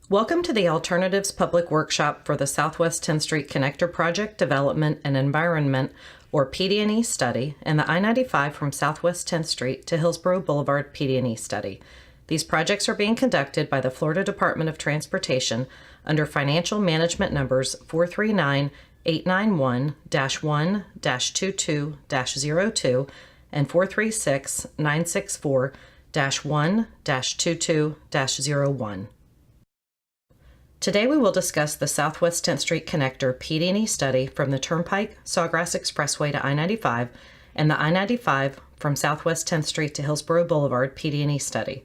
Welcome to the Alternatives Public Workshop for the Southwest 10th Street Connector Project Development and Environment, or PD&E study, and the I-95 from Southwest 10th Street to Hillsborough Boulevard PD&E study. These projects are being conducted by the Florida Department of Transportation under financial management numbers 439-891-1-22-02 and 436-964-1-22-01. Today we will discuss the Southwest 10th Street Connector PD&E study from the Turnpike Sawgrass Expressway to I-95 and the I-95 from Southwest 10th Street to Hillsborough Boulevard PD&E study.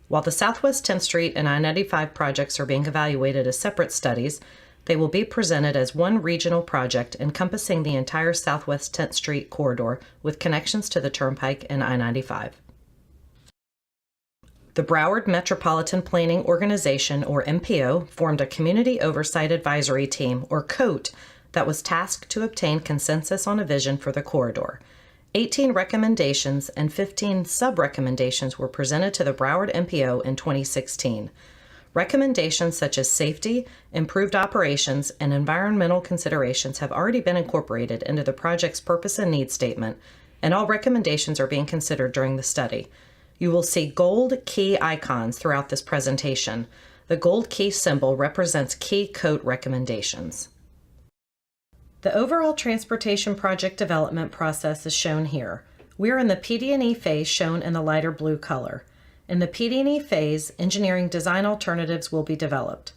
While the Southwest 10th Street and I-95 projects are being evaluated as separate studies, they will be presented as one regional project encompassing the entire Southwest 10th Street corridor with connections to the Turnpike and I-95. The Broward Metropolitan Planning Organization, or MPO, formed a Community Oversight Advisory Team, or COAT, that was tasked to obtain consensus on a vision for the corridor. 18 recommendations and 15 sub-recommendations were presented to the Broward MPO in 2016. Recommendations such as safety, improved operations, and environmental considerations have already been incorporated into the project's purpose and need statement, and all recommendations are being considered during the study. You will see gold key icons throughout this presentation. The gold key symbol represents key COAT recommendations. The overall transportation project development process is shown here. We are in the PD&E phase shown in the lighter blue color. In the PD&E phase, engineering design alternatives will be developed.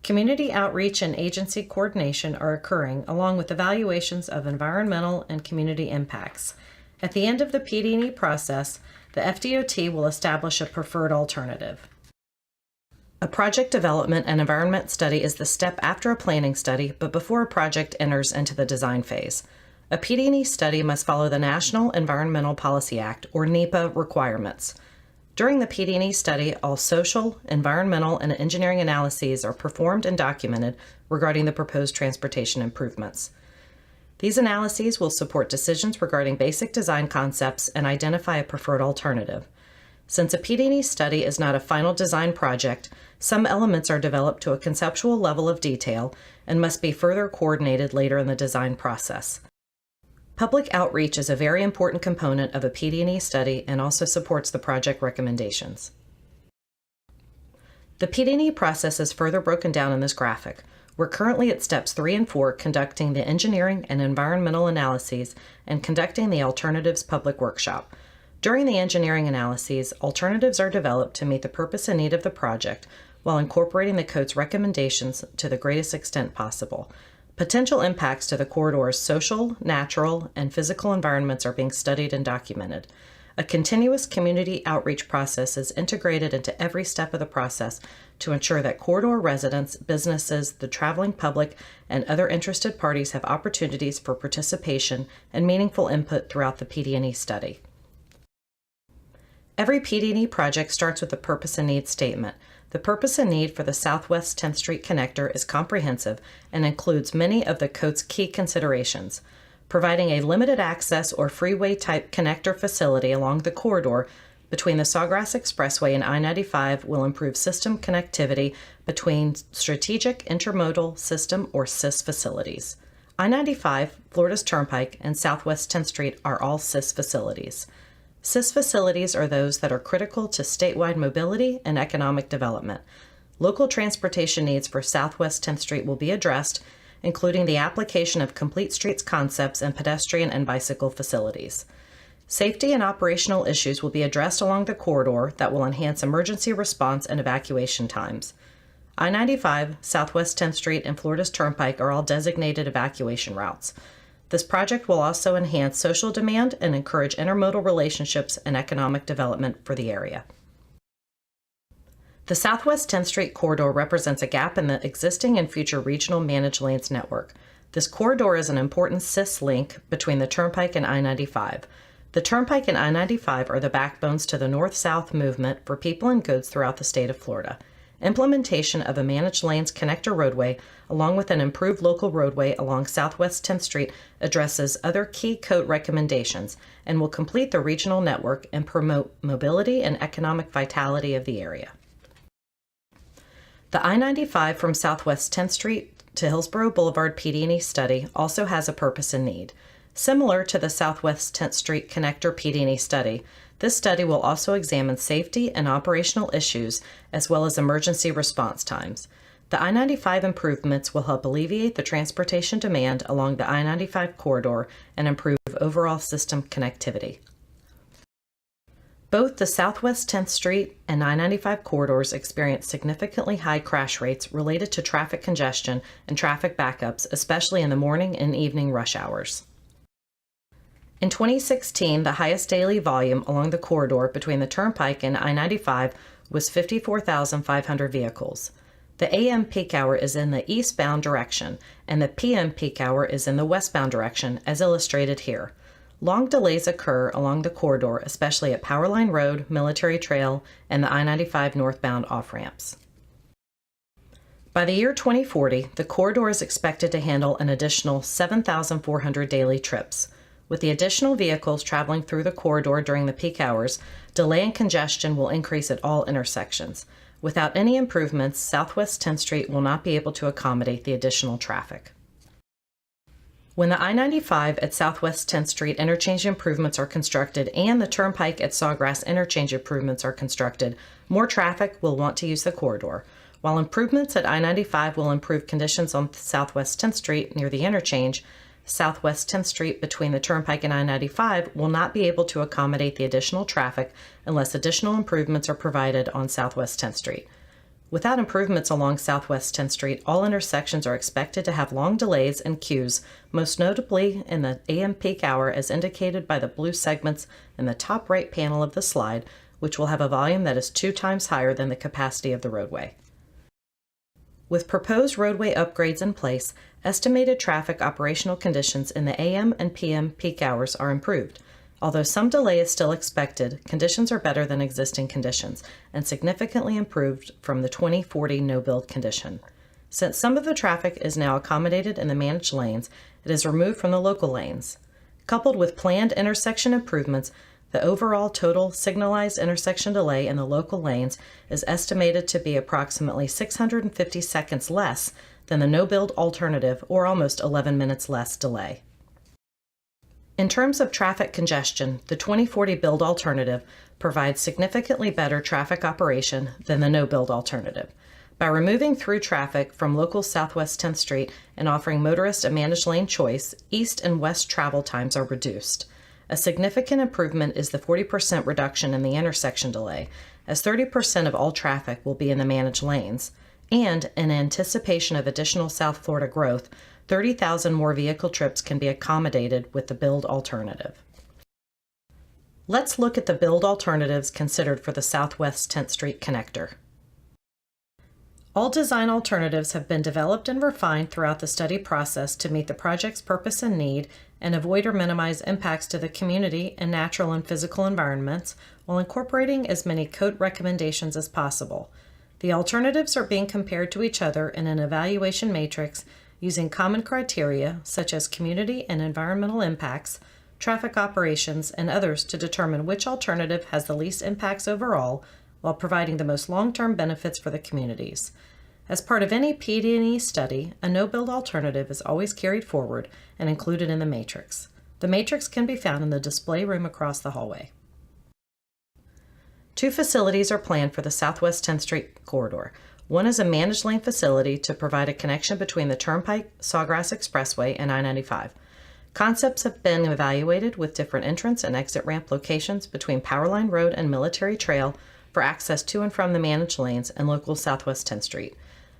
Community outreach and agency coordination are occurring along with evaluations of environmental and community impacts. At the end of the PD&E process, the FDOT will establish a preferred alternative. A project development and environment study is the step after a planning study, but before a project enters into the design phase. A PD&E study must follow the National Environmental Policy Act, or NEPA, requirements. During the PD&E study, all social, environmental, and engineering analyses are performed and documented regarding the proposed transportation improvements. These analyses will support decisions regarding basic design concepts and identify a preferred alternative. Since a PD&E study is not a final design project, some elements are developed to a conceptual level of detail and must be further coordinated later in the design process. Public outreach is a very important component of a PD&E study and also supports the project recommendations. The PD&E process is further broken down in this graphic. We're currently at steps 3 and 4, conducting the engineering and environmental analyses and conducting the alternatives public workshop. During the engineering analyses, alternatives are developed to meet the purpose and need of the project while incorporating the COAT's recommendations to the greatest extent possible. Potential impacts to the corridor's social, natural, and physical environments are being studied and documented. A continuous community outreach process is integrated into every step of the process to ensure that corridor residents, businesses, the traveling public, and other interested parties have opportunities for participation and meaningful input throughout the PD&E study. Every PD&E project starts with a purpose and need statement. The purpose and need for the Southwest 10th Street Connector is comprehensive and includes many of the COAT's key considerations. Providing a limited access or freeway-type connector facility along the corridor between the Sawgrass Expressway and I-95 will improve system connectivity between Strategic Intermodal System, or SIS, facilities. I-95, Florida's Turnpike, and Southwest 10th Street are all SIS facilities. SIS facilities are those that are critical to statewide mobility and economic development. Local transportation needs for Southwest 10th Street will be addressed, including the application of complete streets concepts and pedestrian and bicycle facilities. Safety and operational issues will be addressed along the corridor that will enhance emergency response and evacuation times. I-95, Southwest 10th Street, and Florida's Turnpike are all designated evacuation routes. This project will also enhance social demand and encourage intermodal relationships and economic development for the area. The Southwest 10th Street corridor represents a gap in the existing and future regional managed lanes network. This corridor is an important SIS link between the Turnpike and I-95. The Turnpike and I-95 are the backbones to the north-south movement for people and goods throughout the state of Florida. Implementation of a managed lanes connector roadway, along with an improved local roadway along Southwest 10th Street, addresses other key COAT recommendations and will complete the regional network and promote mobility and economic vitality of the area. The I-95 from Southwest 10th Street to Hillsborough Boulevard PD&E study also has a purpose and need. Similar to the Southwest 10th Street Connector PD&E study, this study will also examine safety and operational issues as well as emergency response times. The I-95 improvements will help alleviate the transportation demand along the I-95 corridor and improve overall system connectivity. Both the Southwest 10th Street and I-95 corridors experience significantly high crash rates related to traffic congestion and traffic backups, especially in the morning and evening rush hours. In 2016, the highest daily volume along the corridor between the Turnpike and I-95 was 54,500 vehicles. The AM peak hour is in the eastbound direction, and the PM peak hour is in the westbound direction, as illustrated here. Long delays occur along the corridor, especially at Powerline Road, Military Trail, and the I-95 northbound off-ramps. By the year 2040, the corridor is expected to handle an additional 7,400 daily trips. With the additional vehicles traveling through the corridor during the peak hours, delay and congestion will increase at all intersections. Without any improvements, Southwest 10th Street will not be able to accommodate the additional traffic. When the I-95 at Southwest 10th Street interchange improvements are constructed and the Turnpike at Sawgrass interchange improvements are constructed, more traffic will want to use the corridor. While improvements at I-95 will improve conditions on Southwest 10th Street near the interchange, Southwest 10th Street between the Turnpike and I-95 will not be able to accommodate the additional traffic unless additional improvements are provided on Southwest 10th Street. Without improvements along Southwest 10th Street, all intersections are expected to have long delays and queues, most notably in the AM peak hour as indicated by the blue segments in the top right panel of the slide, which will have a volume that is 2 times higher than the capacity of the roadway. With proposed roadway upgrades in place, estimated traffic operational conditions in the AM and PM peak hours are improved. Although some delay is still expected, conditions are better than existing conditions and significantly improved from the 2040 no-build condition. Since some of the traffic is now accommodated in the managed lanes, it is removed from the local lanes. Coupled with planned intersection improvements, the overall total signalized intersection delay in the local lanes is estimated to be approximately 650 seconds less than the no-build alternative, or almost 11 minutes less delay. In terms of traffic congestion, the 2040 build alternative provides significantly better traffic operation than the no-build alternative. By removing through traffic from local Southwest 10th Street and offering motorists a managed lane choice, east and west travel times are reduced. A significant improvement is the 40% reduction in the intersection delay, as 30% of all traffic will be in the managed lanes, and in anticipation of additional South Florida growth, 30,000 more vehicle trips can be accommodated with the build alternative. Let's look at the build alternatives considered for the Southwest 10th Street connector. All design alternatives have been developed and refined throughout the study process to meet the project's purpose and need and avoid or minimize impacts to the community and natural and physical environments while incorporating as many code recommendations as possible. The alternatives are being compared to each other in an evaluation matrix using common criteria such as community and environmental impacts, traffic operations, and others to determine which alternative has the least impacts overall while providing the most long-term benefits for the communities. As part of any PD&E study, a no-build alternative is always carried forward and included in the matrix. The matrix can be found in the display room across the hallway. 2 facilities are planned for the Southwest 10th Street corridor. One is a managed lane facility to provide a connection between the Turnpike, Sawgrass Expressway, and I-95. Concepts have been evaluated with different entrance and exit ramp locations between Powerline Road and Military Trail for access to and from the managed lanes and local Southwest 10th Street.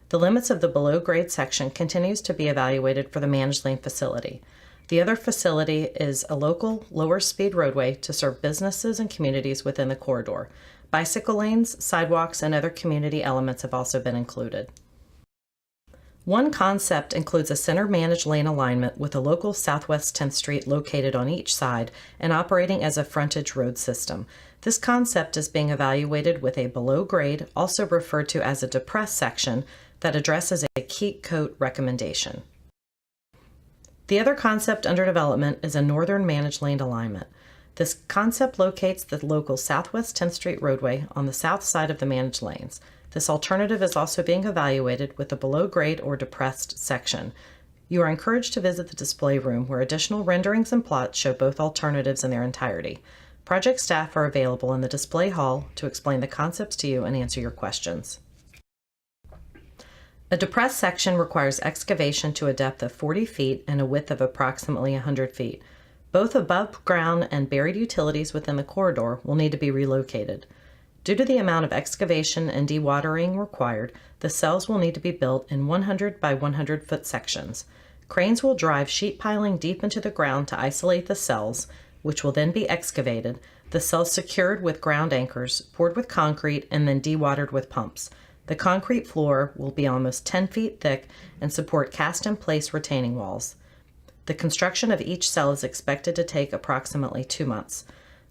The limits of the below-grade section continues to be evaluated for the managed lane facility. The other facility is a local, lower-speed roadway to serve businesses and communities within the corridor. Bicycle lanes, sidewalks, and other community elements have also been included. One concept includes a center managed lane alignment with a local Southwest 10th Street located on each side and operating as a frontage road system. This concept is being evaluated with a below grade, also referred to as a depressed section, that addresses a keep coat recommendation. The other concept under development is a northern managed lane alignment. This concept locates the local Southwest 10th Street roadway on the south side of the managed lanes. This alternative is also being evaluated with the below-grade or depressed section. You are encouraged to visit the display room where additional renderings and plots show both alternatives in their entirety. Project staff are available in the display hall to explain the concepts to you and answer your questions. A depressed section requires excavation to a depth of 40 feet and a width of approximately 100 feet. Both above ground and buried utilities within the corridor will need to be relocated. Due to the amount of excavation and dewatering required, the cells will need to be built in 100 by 100 foot sections. Cranes will drive sheet piling deep into the ground to isolate the cells, which will then be excavated, the cells secured with ground anchors, poured with concrete, and then dewatered with pumps. The concrete floor will be almost 10 feet thick and support cast-in-place retaining walls. The construction of each cell is expected to take approximately 2 months.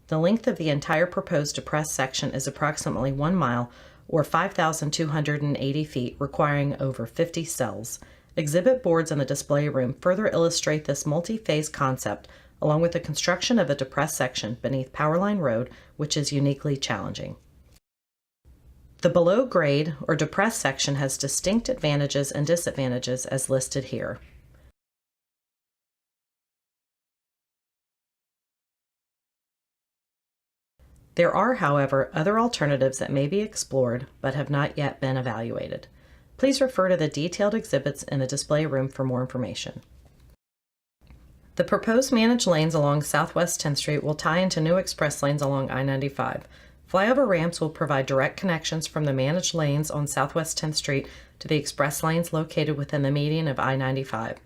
The length of the entire proposed depressed section is approximately 1 mile, or 5,280 feet, requiring over 50 cells. Exhibit boards in the display room further illustrate this multi-phase concept, along with the construction of a depressed section beneath Powerline Road, which is uniquely challenging. The below-grade or depressed section has distinct advantages and disadvantages as listed here. There are, however, other alternatives that may be explored but have not yet been evaluated. Please refer to the detailed exhibits in the display room for more information. The proposed managed lanes along Southwest 10th Street will tie into new express lanes along I-95. Flyover ramps will provide direct connections from the managed lanes on Southwest 10th Street to the express lanes located within the median of I-95.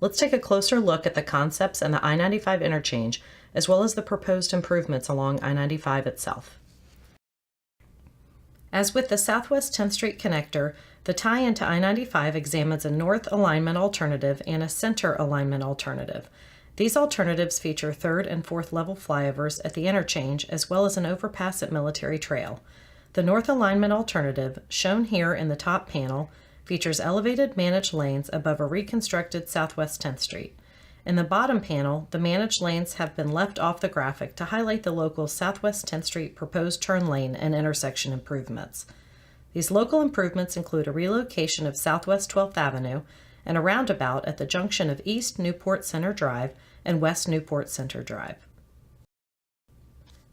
Let's take a closer look at the concepts and the I-95 interchange, as well as the proposed improvements along I-95 itself. As with the Southwest 10th Street connector, the tie into I-95 examines a north alignment alternative and a center alignment alternative. These alternatives feature 3rd and 4th level flyovers at the interchange, as well as an overpass at Military Trail. The north alignment alternative, shown here in the top panel, features elevated managed lanes above a reconstructed Southwest 10th Street. In the bottom panel, the managed lanes have been left off the graphic to highlight the local Southwest 10th Street proposed turn lane and intersection improvements. These local improvements include a relocation of Southwest 12th Avenue and a roundabout at the junction of East Newport Center Drive and West Newport Center Drive.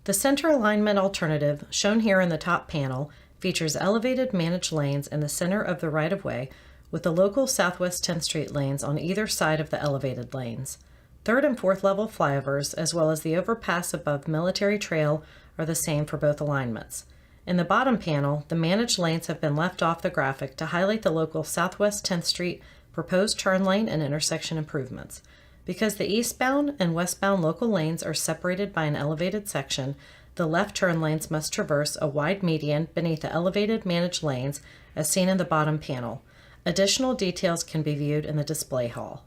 The center alignment alternative, shown here in the top panel, features elevated managed lanes in the center of the right-of-way with the local Southwest 10th Street lanes on either side of the elevated lanes. 3rd and 4th level flyovers, as well as the overpass above Military Trail, are the same for both alignments. In the bottom panel, the managed lanes have been left off the graphic to highlight the local Southwest 10th Street proposed turn lane and intersection improvements. Because the eastbound and westbound local lanes are separated by an elevated section, the left turn lanes must traverse a wide median beneath the elevated managed lanes as seen in the bottom panel. Additional details can be viewed in the display hall.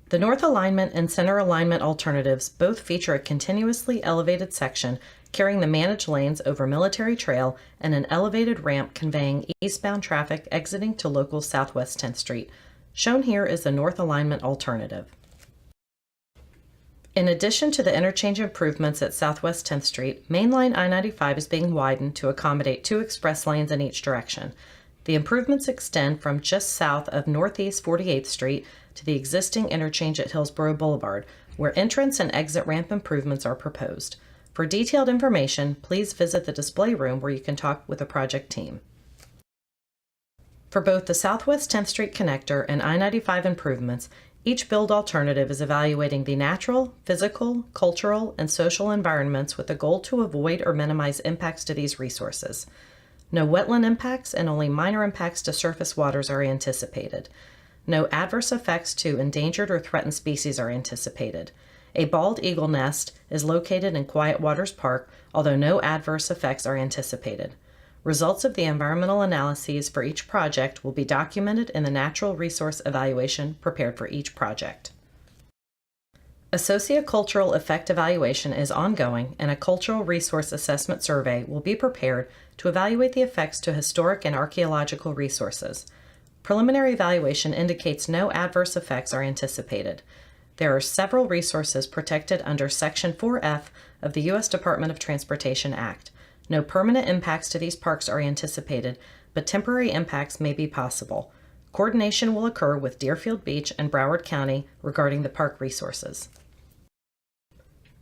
The north alignment and center alignment alternatives both feature a continuously elevated section carrying the managed lanes over Military Trail and an elevated ramp conveying eastbound traffic exiting to local Southwest 10th Street. Shown here is the north alignment alternative. In addition to the interchange improvements at Southwest 10th Street, Mainline I-95 is being widened to accommodate 2 express lanes in each direction. The improvements extend from just south of Northeast 48th Street to the existing interchange at Hillsborough Boulevard, where entrance and exit ramp improvements are proposed. For detailed information, please visit the display room where you can talk with the project team. For both the Southwest 10th Street connector and I-95 improvements, each build alternative is evaluating the natural, physical, cultural, and social environments with the goal to avoid or minimize impacts to these resources. No wetland impacts and only minor impacts to surface waters are anticipated. No adverse effects to endangered or threatened species are anticipated. A bald eagle nest is located in Quiet Waters Park, although no adverse effects are anticipated. Results of the environmental analyses for each project will be documented in the natural resource evaluation prepared for each project. A sociocultural effect evaluation is ongoing, and a cultural resource assessment survey will be prepared to evaluate the effects to historic and archaeological resources. Preliminary evaluation indicates no adverse effects are anticipated. There are several resources protected under Section 4F of the U.S. Department of Transportation Act. No permanent impacts to these parks are anticipated, but temporary impacts may be possible. Coordination will occur with Deerfield Beach and Broward County regarding the park resources.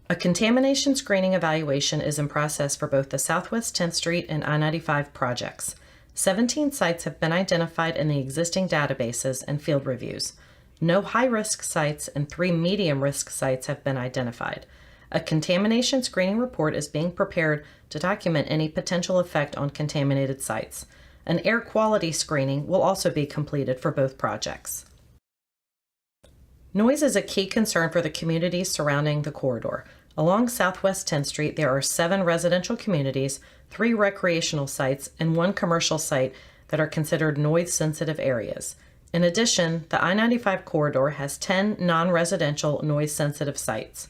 A contamination screening evaluation is in process for both the Southwest 10th Street and I95 projects. 17 sites have been identified in the existing databases and field reviews. No high-risk sites and 3 medium-risk sites have been identified. A contamination screening report is being prepared to document any potential effect on contaminated sites. An air quality screening will also be completed for both projects. Noise is a key concern for the communities surrounding the corridor. Along Southwest 10th Street, there are 7 residential communities, 3 recreational sites, and 1 commercial site that are considered noise-sensitive areas. In addition, the I95 corridor has 10 non-residential noise-sensitive sites.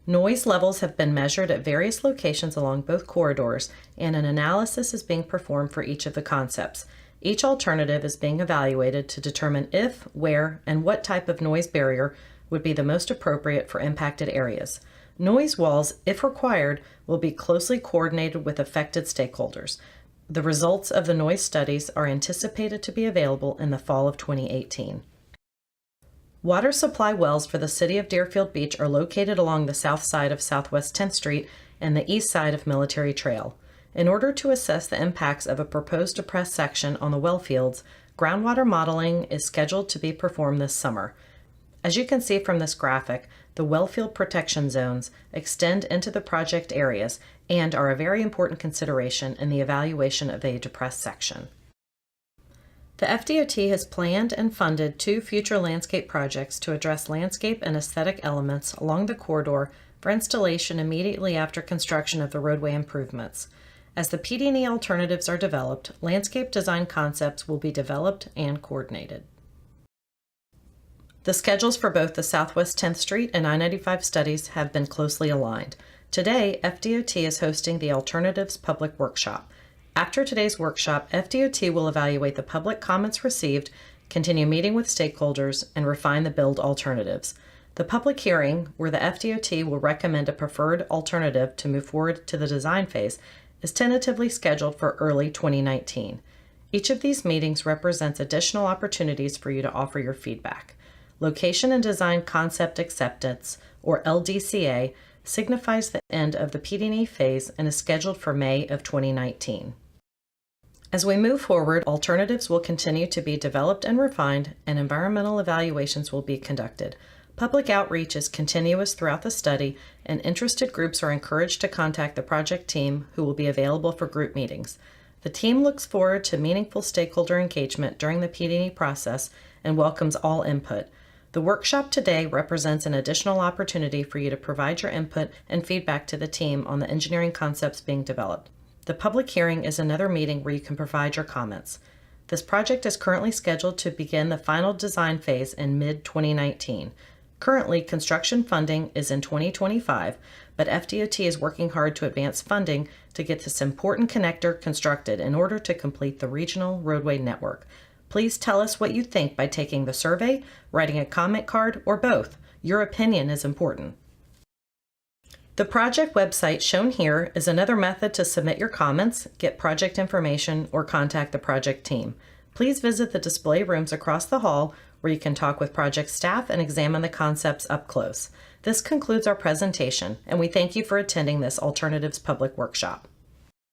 Noise levels have been measured at various locations along both corridors, and an analysis is being performed for each of the concepts. Each alternative is being evaluated to determine if, where, and what type of noise barrier would be the most appropriate for impacted areas. Noise walls, if required, will be closely coordinated with affected stakeholders. The results of the noise studies are anticipated to be available in the fall of 2018. Water supply wells for the City of Deerfield Beach are located along the south side of Southwest 10th Street and the east side of Military Trail. In order to assess the impacts of a proposed depressed section on the well fields, groundwater modeling is scheduled to be performed this summer. As you can see from this graphic, the wellfield protection zones extend into the project areas and are a very important consideration in the evaluation of a depressed section. The FDOT has planned and funded 2 future landscape projects to address landscape and aesthetic elements along the corridor for installation immediately after construction of the roadway improvements. As the PD&E alternatives are developed, landscape design concepts will be developed and coordinated. The schedules for both the Southwest 10th Street and I95 studies have been closely aligned. Today, FDOT is hosting the Alternatives Public Workshop. After today's workshop, FDOT will evaluate the public comments received, continue meeting with stakeholders, and refine the build alternatives. The public hearing, where the FDOT will recommend a preferred alternative to move forward to the design phase, is tentatively scheduled for early 2019. Each of these meetings represents additional opportunities for you to offer your feedback. Location and Design Concept Acceptance, or LDCA, signifies the end of the PD&E phase and is scheduled for May of 2019. As we move forward, alternatives will continue to be developed and refined, and environmental evaluations will be conducted. Public outreach is continuous throughout the study, and interested groups are encouraged to contact the project team, who will be available for group meetings. The team looks forward to meaningful stakeholder engagement during the PD&E process and welcomes all input. The workshop today represents an additional opportunity for you to provide your input and feedback to the team on the engineering concepts being developed. The public hearing is another meeting where you can provide your comments. This project is currently scheduled to begin the final design phase in mid-2019. Currently, construction funding is in 2025, but FDOT is working hard to advance funding to get this important connector constructed in order to complete the regional roadway network. Please tell us what you think by taking the survey, writing a comment card, or both. Your opinion is important. The project website shown here is another method to submit your comments, get project information, or contact the project team. Please visit the display rooms across the hall where you can talk with project staff and examine the concepts up close. This concludes our presentation, and we thank you for attending this Alternatives Public Workshop.